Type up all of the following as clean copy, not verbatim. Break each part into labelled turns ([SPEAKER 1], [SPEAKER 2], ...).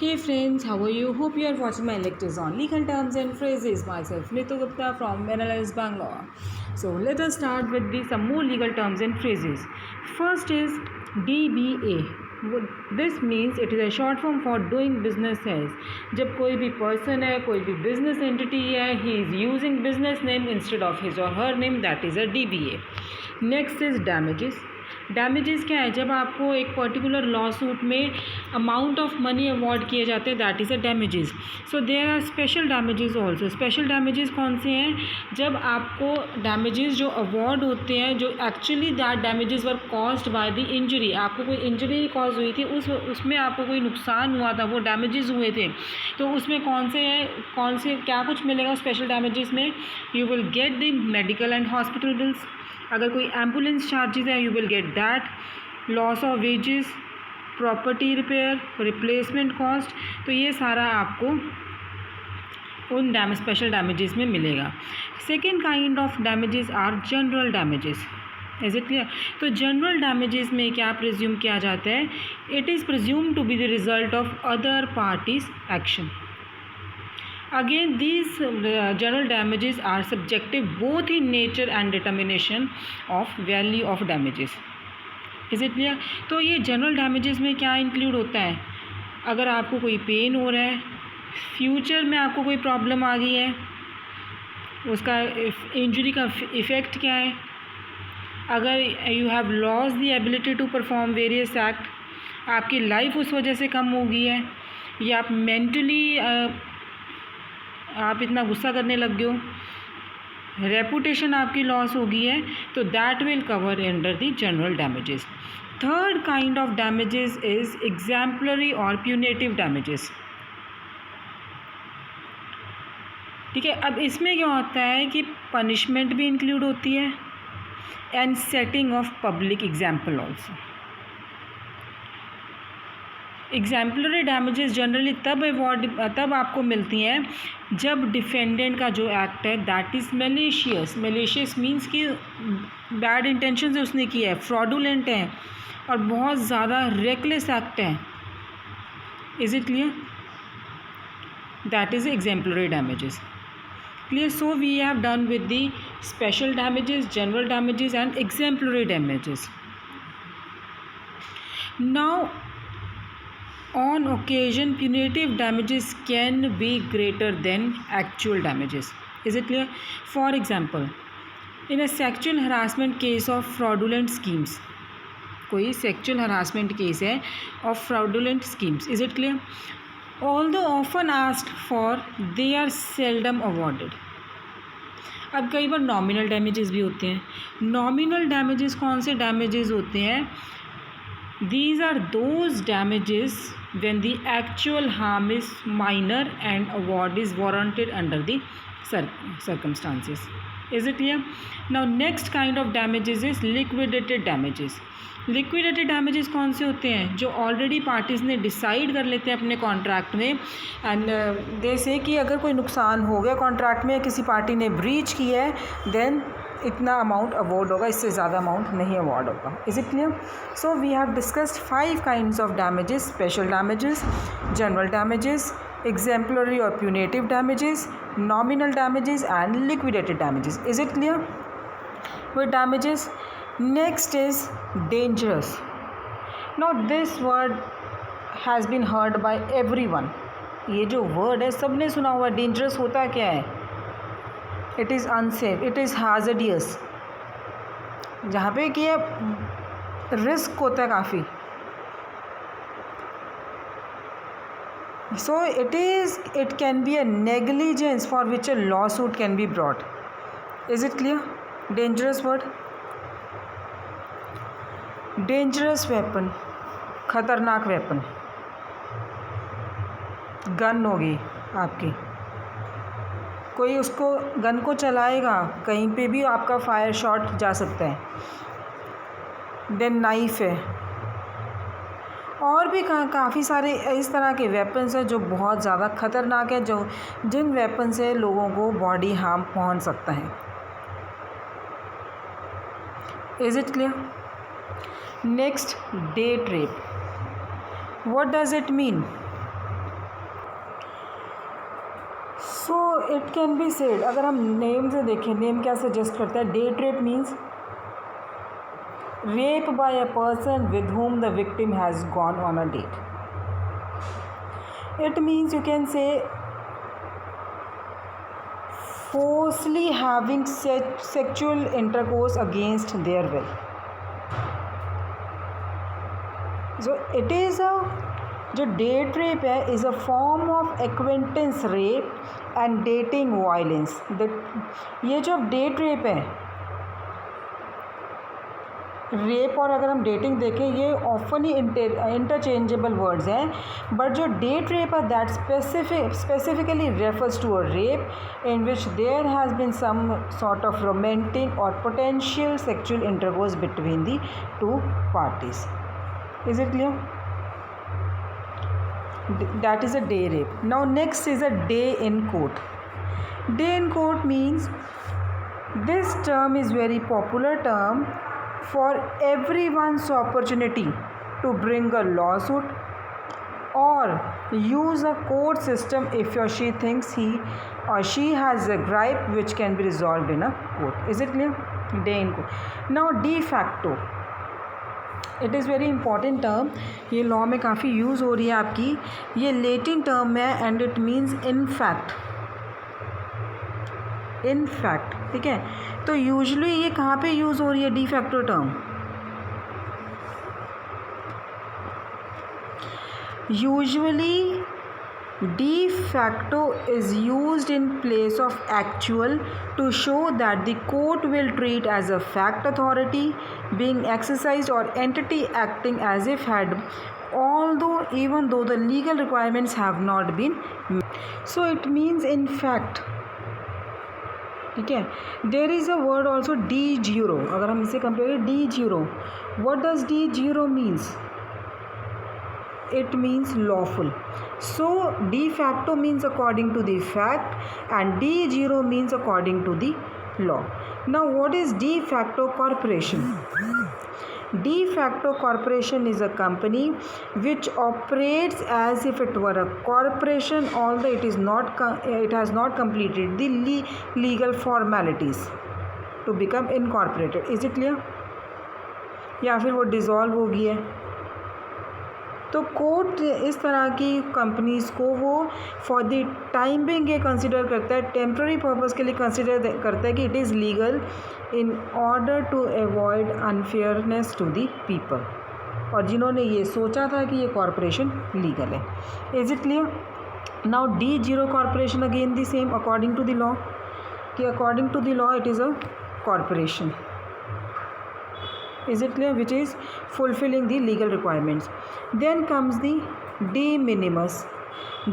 [SPEAKER 1] Hey friends, how are you? Hope you are watching my lectures on legal terms and phrases. Myself Nitu Gupta from Analyze Bangalore. So let us start with some more legal terms and phrases. First is DBA. This means it is a short form for doing business as. जब कोई भी person है, कोई भी business entity है, he is using business name instead of his or her name, that is a DBA. Next is damages. Damages क्या है? जब आपको एक पर्टिकुलर लॉ सूट में अमाउंट ऑफ मनी अवॉर्ड किए जाते हैं, that is a damages. So there are special damages also. Special damages कौन से हैं? जब आपको डैमेजेस जो अवॉर्ड होते हैं, जो actually that damages were caused by the injury, आपको कोई इंजरी कॉज हुई थी, उसमें आपको कोई नुकसान हुआ था, वो डैमेजेस हुए थे, तो उसमें कौन से क्या कुछ मिलेगा स्पेशल डैमेजेस में? You will get the medical and hospital bills. अगर कोई एम्बुलेंस चार्जेस है, you will get that. Loss of wages, property repair, replacement cost, तो ये सारा आपको उन स्पेशल डैमेजेस में मिलेगा. Second kind of damages are general damages. Is it clear? तो जनरल डैमेजेस में क्या प्रिज्यूम किया जाता है? It is presume to be the result of other parties action. Again, these general damages are subjective both in nature and determination of value of damages. Is it clear? तो ये general damages में क्या include होता है? अगर आपको कोई pen हो रहा है, फ्यूचर में आपको कोई प्रॉब्लम आ गई है, उसका इंजरी का इफ़ेक्ट क्या है? अगर you have loss the ability to perform various act, आपकी लाइफ उस वजह से कम हो गई है, या आप मेंटली आप इतना गुस्सा करने लग गए हो, रेपुटेशन आपकी लॉस हो गई है, तो that will cover under the general damages. Third kind of damages is exemplary और प्यूनेटिव डैमेजेस. ठीक है, अब इसमें क्या होता है कि पनिशमेंट भी इंक्लूड होती है and setting of public example also. Exemplary damages generally तब आपको मिलती हैं जब डिफेंडेंट का जो एक्ट है that is malicious. Malicious means कि बैड इंटेंशन से उसने किया है, फ्रॉडुलेंट है और बहुत ज़्यादा रेकलेस एक्ट है. Is it clear? That is exemplary damages. Clear? So we have done with the special damages, general damages and exemplary damages. Now on occasion, punitive damages can be greater than actual damages. Is it clear? For example, in a sexual harassment case of fraudulent schemes, कोई sexual harassment case है of fraudulent schemes. Is it clear? Although often asked for, they are seldom awarded. अब कई बार nominal damages भी होते हैं. Nominal damages कौन से damages होते हैं? These are those damages when the actual harm is minor and award is warranted under the circumstances. Is it clear? Now next kind of damages is liquidated damages. Liquidated damages कौन से होते हैं? जो already parties ने decide कर लेते हैं अपने कॉन्ट्रैक्ट में, एंड जैसे कि अगर कोई नुकसान हो गया कॉन्ट्रैक्ट में, किसी पार्टी ने ब्रीच किया है, देन इतना अमाउंट अवॉर्ड होगा, इससे ज़्यादा अमाउंट नहीं अवॉर्ड होगा. Is it clear? So we have discussed 5 kinds of damages: special damages, general damages, exemplary और punitive damages, nominal damages and liquidated damages. Is it clear with damages? Next is dangerous. Now this word has been heard by everyone. ये जो word है सबने सुना हुआ. Dangerous होता क्या है? It is unsafe, it is hazardous. जहाँ पे कि रिस्क होता है काफ़ी. So it can be a negligence for which a lawsuit can be brought. Is it clear? Dangerous word. Dangerous weapon, ख़तरनाक वेपन, गन होगी आपकी, कोई उसको गन को चलाएगा, कहीं पे भी आपका फायर शॉट जा सकता है. देन नाइफ है, और भी काफ़ी सारे इस तरह के वेपन्स हैं जो बहुत ज़्यादा ख़तरनाक है, जिन वेपन से लोगों को बॉडी हार्म पहुंच सकता है. Is it clear? Next, date rape. What does it mean? So it can be said, अगर हम नेम से देखें, नेम क्या सजेस्ट करता है? Date rape means rape by a person with whom the victim has gone on a date. It means, you can say, forcefully having sexual intercourse against their will. So it is a, जो date rape है, is a form of acquaintance rape and dating violence. ये जो date rape है, rape और अगर हम dating देखें, ये ऑफन ही इंटरचेंजेबल वर्ड्स हैं, बट जो डेट रेप है that specifically refers to a rape in which there has been some sort of romantic और potential sexual intercourse between the two parties. Is it clear? That is a day rape. Now next is a day in court. Day in court means, this term is very popular term for everyone's opportunity to bring a lawsuit or use a court system if or she thinks he or she has a gripe which can be resolved in a court. Is it clear? Day in court. Now de facto, it is very important term, ये law में काफ़ी use हो रही है आपकी. ये Latin term है and it means in fact. In fact, ठीक है. तो यूजुअली ये कहाँ पे यूज़ हो रही है de facto term? Usually de facto is used in place of actual to show that the court will treat as a fact authority being exercised or entity acting as if had, although even though the legal requirements have not been met. So it means in fact, ठीक है. There is a word also D zero. अगर हम इसे compare करें, D zero, what does D zero means? It means lawful. So de facto means according to the fact and de jure means according to the law. Now what is de facto corporation? De facto corporation is a company which operates as if it were a corporation, although it has not completed the legal formalities to become incorporated. Is it clear? या फिर वो dissolve हो गई है. तो court इस तरह की कंपनीज़ को वो फॉर द टाइम बिंग ये कंसिडर करता है, टेम्प्रेरी पर्पस के लिए कंसिडर करता है कि it is legal in order to avoid unfairness to the people, और जिन्होंने ये सोचा था कि ये कॉरपोरेशन लीगल है. Is it clear? Now de jure corporation again the same according to the law, कि according to the law it is a corporation. Is it clear? Which is fulfilling the legal requirements. Then comes the de minimis.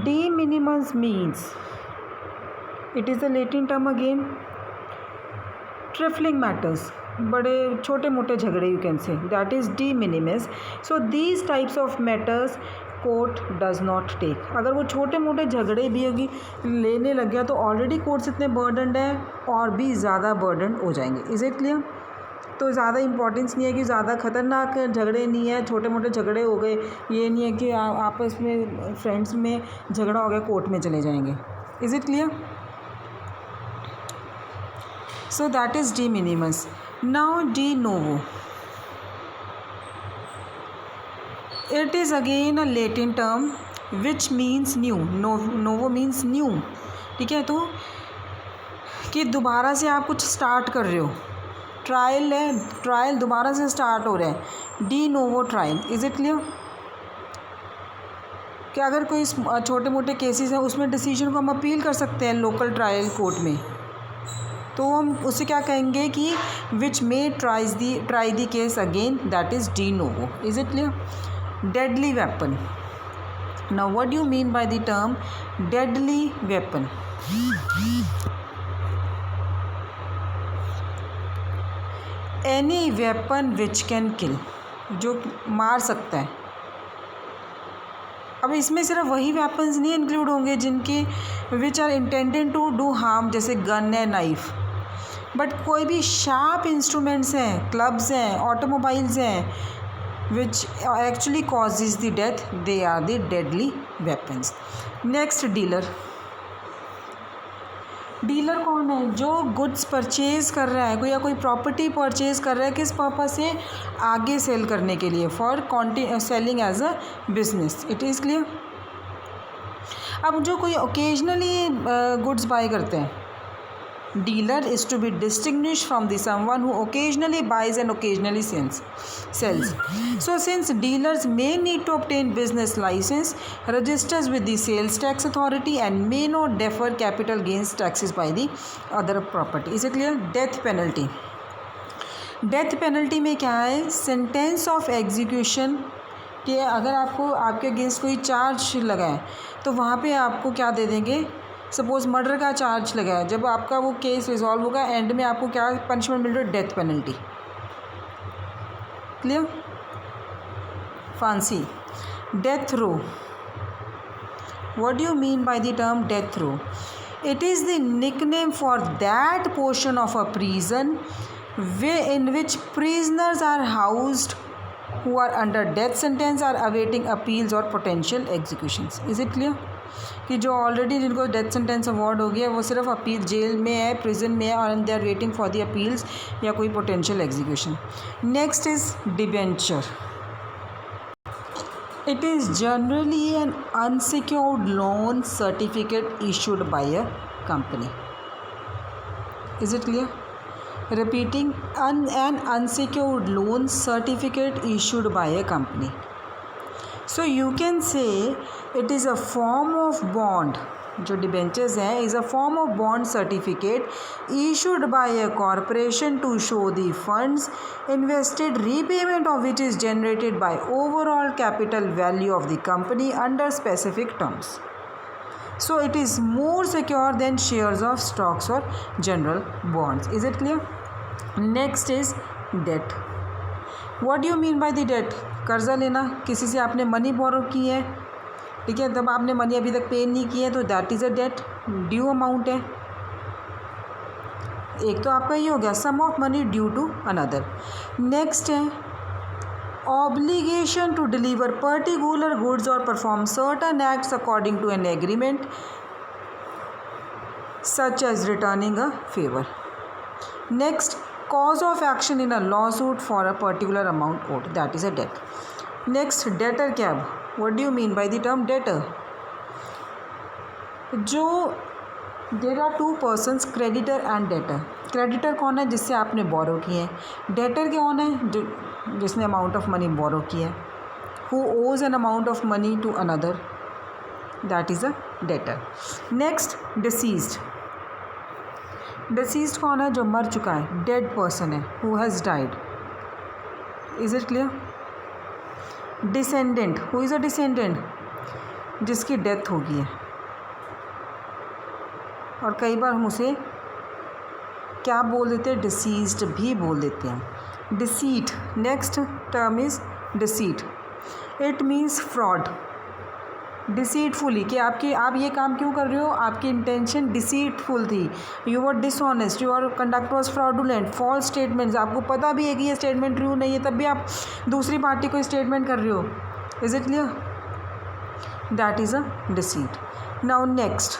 [SPEAKER 1] De minimis means, it is a Latin term again, trifling matters, बड़े छोटे मोटे झगड़े you can say, that is de minimis. So these types of matters court does not take. अगर वो छोटे मोटे झगड़े भी होगी लेने लग गया तो ऑलरेडी कोर्ट्स इतने बर्डनड हैं और भी ज़्यादा बर्डन हो जाएंगे. Is it clear? तो ज़्यादा इंपॉर्टेंस नहीं है कि ज़्यादा ख़तरनाक झगड़े नहीं है, छोटे मोटे झगड़े हो गए, ये नहीं है कि आपस में फ्रेंड्स में झगड़ा हो गया कोर्ट में चले जाएंगे. Is it clear? So that is D minimus. Now de novo, it is again a Latin term which means new. Novo means new, ठीक है. तो कि दोबारा से आप कुछ स्टार्ट कर रहे हो, ट्रायल है, ट्रायल दोबारा से स्टार्ट हो रहा है, de novo trial. Is it clear? कि अगर कोई छोटे मोटे केसेस हैं उसमें डिसीजन को हम अपील कर सकते हैं लोकल ट्रायल कोर्ट में, तो हम उससे क्या कहेंगे कि which may try the case again, that is de novo. Is it clear? Deadly weapon. Now what do you mean by the term deadly weapon? Any weapon which can kill, जो मार सकता है. अब इसमें सिर्फ वही वेपन्स नहीं include होंगे जिनके which are intended to do harm, जैसे गन है, नाइफ, बट कोई भी शार्प इंस्ट्रूमेंट्स हैं, क्लब्स हैं, ऑटोमोबाइल्स हैं, which actually causes the death, they are the deadly weapons. Next dealer. Dealer कौन है? जो गुड्स परचेज कर रहा है कोई, या कोई प्रॉपर्टी परचेज कर रहा है, किस पर्पस से? आगे सेल करने के लिए, for selling as a business. It is clear. अब जो कोई ओकेजनली गुड्स बाय करते हैं, dealer is to be distinguished from the someone who occasionally buys and occasionally sells. So since dealers may need to obtain business license, registers with the sales tax authority, and may not defer capital gains taxes by the other property. Is it clear? Death penalty. Death penalty में क्या है? Sentence of execution कि अगर आपको आपके against कोई charge लगा है तो वहाँ पे आपको क्या दे देंगे? सपोज़ मर्डर का चार्ज लगा है, जब आपका वो केस रिजॉल्व होगा एंड में आपको क्या पनिशमेंट मिल रही है? Death penalty. क्लियर? फांसी। Death row. What do you mean by the term death row? It is the nickname for that portion of a prison in which prisoners are housed who are under death sentence are awaiting appeals or potential executions. Is it clear? कि जो already जिनको death sentence award हो गया वो सिर्फ appeal jail में है, prison में है, और they are waiting for the appeals या कोई potential execution. Next is debenture. It is generally an unsecured loan certificate issued by a company. Is it clear? Repeating, an unsecured loan certificate issued by a company. So you can say it is a form of bond. जो debentures हैं is a form of bond certificate issued by a corporation to show the funds invested, repayment of which is generated by overall capital value of the company under specific terms. So it is more secure than shares of stocks or general bonds. Is it clear? Next is debt. What do you mean by the debt? कर्ज़ा लेना, किसी से आपने money borrow की है, ठीक है, तब आपने मनी अभी तक पे नहीं की है तो that is a debt. Due amount है. एक तो आपका ये हो गया sum of money due to another. Next है obligation to deliver particular goods और perform certain acts according to an agreement such as returning a favour. Next cause of action in a lawsuit for a particular amount owed, that is a debt. Next, debtor क्या है? What do you mean by the term debtor? जो there are two persons, creditor and debtor. creditor कौन है? जिससे आपने बोरो किए हैं. debtor कौन है? जो जिसने अमाउंट ऑफ मनी बोरो किया है. who owes an amount of money to another, that is a debtor. Next, deceased. Deceased कौन है? जो मर चुका है, डेड पर्सन है, who has died. Is it clear? Descendant. Who is a descendant? जिसकी डेथ हो गई है, और कई बार हम उसे क्या बोल देते हैं? डिसीज्ड भी बोल देते हैं. Deceit. Next term is deceit. It means fraud. Deceitfully कि आप ये काम क्यों कर रहे हो? आपकी इंटेंशन डिसीटफुल थी. You were dishonest, your conduct was fraudulent. False statements, आपको पता भी है कि ये स्टेटमेंट ट्रू नहीं है, तब भी आप दूसरी पार्टी को स्टेटमेंट कर रहे हो. Is it clear? That is a deceit. Now next,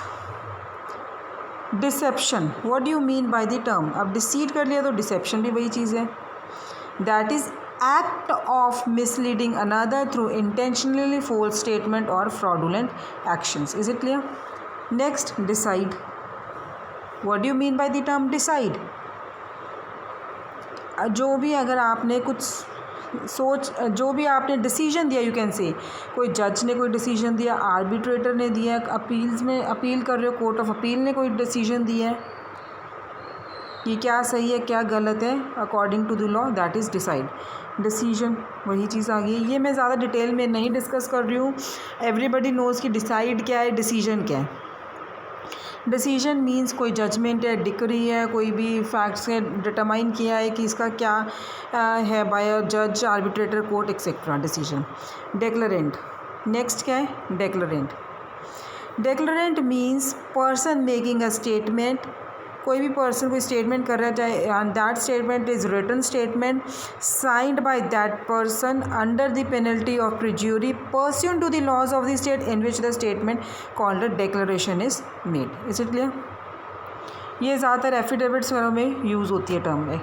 [SPEAKER 1] deception. What do you mean by the term? अब डिसीट कर लिया तो डिसेप्शन भी वही चीज़ है. That is act of misleading another through intentionally false statement or fraudulent actions. Is it clear? Next, decide. What do you mean by the term decide? जो भी अगर आपने कुछ जो भी आपने डिसीजन दिया, यू कैन से कोई जज ने कोई डिसीजन दिया, आर्बिट्रेटर ने दिया, अपील्स में अपील कर रहे हो, कोर्ट ऑफ अपील ने कोई डिसीजन दिया है, ये क्या सही है क्या गलत है according to the law, that is decide. Decision वही चीज़ आ गई. ये मैं ज़्यादा डिटेल में नहीं डिस्कस कर रही हूँ. एवरीबडी नोज़ कि डिसाइड क्या है, डिसीजन क्या है. डिसीजन मीन्स कोई जजमेंट है, डिक्री है, कोई भी फैक्ट्स है डिटरमाइन किया है कि इसका क्या है बाय अ जज, arbitrator, court etcetera. Decision. Declarant. Next क्या है? Declarant. Declarant means person making a statement. कोई भी पर्सन कोई स्टेटमेंट कर रहा है, चाहे that statement is written statement signed by that person under the penalty of perjury pursuant to the laws of the state in which the statement called a declaration is made. Is it clear? ये ज़्यादातर affidavits वगैरह में use होती है term में.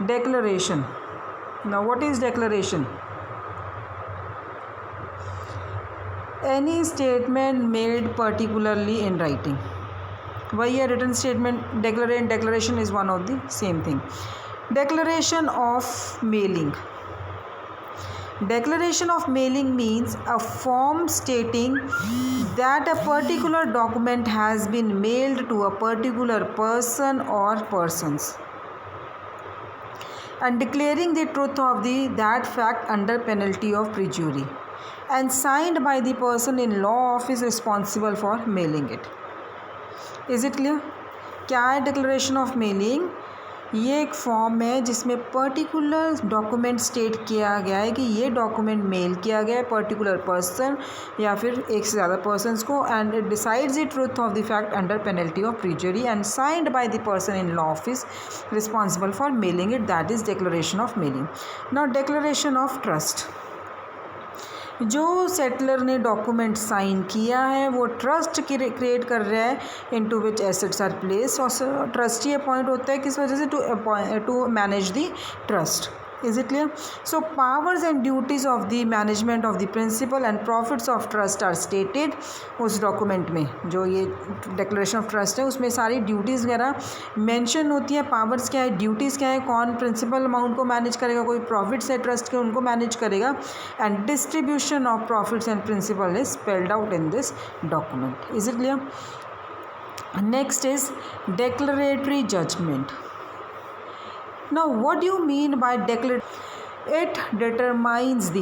[SPEAKER 1] Declaration. Now what is declaration? Any statement made particularly in writing. वही है written statement. Declaration is one of the same thing. Declaration of mailing. Declaration of mailing means a form stating that a particular document has been mailed to a particular person or persons, and declaring the truth of that fact under penalty of perjury, and signed by the person in law office responsible for mailing it. Is it clear? क्या है declaration of mailing? ये एक form है जिसमें particular document state किया गया है कि ये डॉक्यूमेंट मेल किया गया है पर्टिकुलर पर्सन या फिर एक से ज़्यादा पर्सनस को, and it decides the truth of the fact under penalty of perjury and signed by the person in law office responsible for mailing it. That is declaration of mailing. Now declaration of trust. जो settler ने document sign किया है वो trust create कर रहा है into which assets are place, और trustee appoint होता है किस वजह से? To manage the trust. Is it clear? So powers and duties of the management of the principal and profits of trust are stated. उस डॉक्यूमेंट में जो ये डिक्लेरेशन ऑफ ट्रस्ट है उसमें सारी ड्यूटीज़ वगैरह मेंशन होती है. पावर्स क्या है, ड्यूटीज़ क्या है, कौन प्रिंसिपल अमाउंट को मैनेज करेगा, कोई प्रॉफिट्स है ट्रस्ट के उनको मैनेज करेगा, and distribution of profits and principal is spelled out in this document. Is it clear? Next is declaratory judgment. Now what do you mean by declaration? It determines the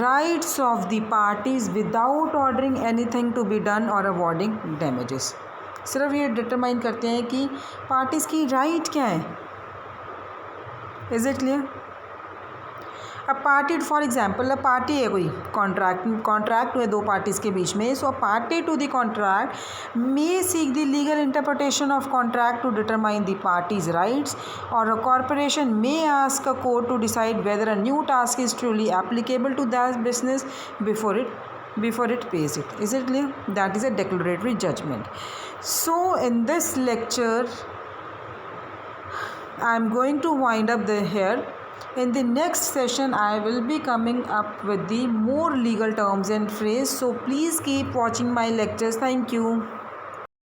[SPEAKER 1] rights of the parties without ordering anything to be done or awarding damages. सिर्फ ये determine करते हैं कि parties की right क्या है. Is it clear? अब party, for example, अब पार्टी है कोई कॉन्ट्रैक्ट हुए दो पार्टीज़ के बीच में. So party to the contract may seek the legal interpretation of contract to determine the parties rights, और a corporation may ask a court to decide whether a new task is truly applicable to that business before it pays it. Is it clear? That is a declaratory judgment. So in this lecture I am going to wind up here. In the next session I will be coming up with the more legal terms and phrase. So please keep watching my lectures. Thank you.